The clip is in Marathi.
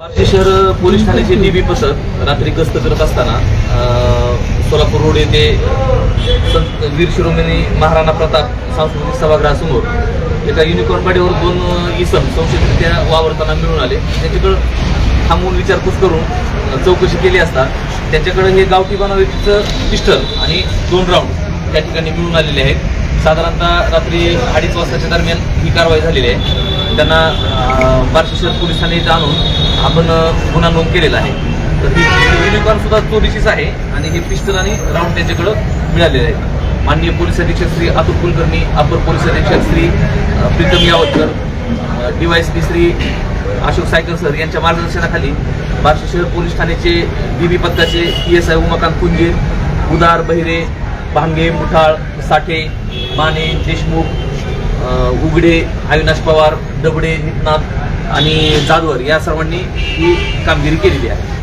बार्शी शहर पोलीस ठाण्याचे डीबी पथक रात्री गस्त करत असताना सोलापूर रोड येथे संत वीर शिरोमणी महाराणा प्रताप सांस्कृतिक सभागृहासमोर एका युनिकॉर्न गाडीवर 2 इसम संशयितरित्या वावरताना मिळून आले. त्यांच्याकडे थांबवून विचारपूस करून चौकशी केली असता त्यांच्याकडे हे गावठी बनावटीचं पिस्टल आणि 2 राऊंड त्या ठिकाणी मिळून आलेले आहेत. साधारणतः रात्री 2:30 वाजताच्या दरम्यान ही कारवाई झालेली आहे. त्यांना बार्शी शहर पोलीस ठाणे इथं आणून आपण गुन्हा नोंद केलेला आहे. तर ही युनिकॉर्न सुद्धा चोरीचीच आहे आणि हे पिस्टल आणि राऊंड त्यांच्याकडं मिळालेले आहेत. माननीय पोलीस अधीक्षक श्री अतुल कुलकर्णी, अपर पोलीस अधीक्षक श्री प्रीतम यावतकर, DYSP श्री अशोक सायकर सर यांच्या मार्गदर्शनाखाली बार्शी शहर पोलीस ठाण्याचे डीबी पथकाचे PSI उमाकांत पुंजे, उदार, बहिरे, भांगे, मुठाळ, साठे, माने, देशमुख, उघडे, अविनाश पवार, दबडे, नितनाथ आणि जाधवर या सर्वांनी ही कामगिरी केलेली आहे.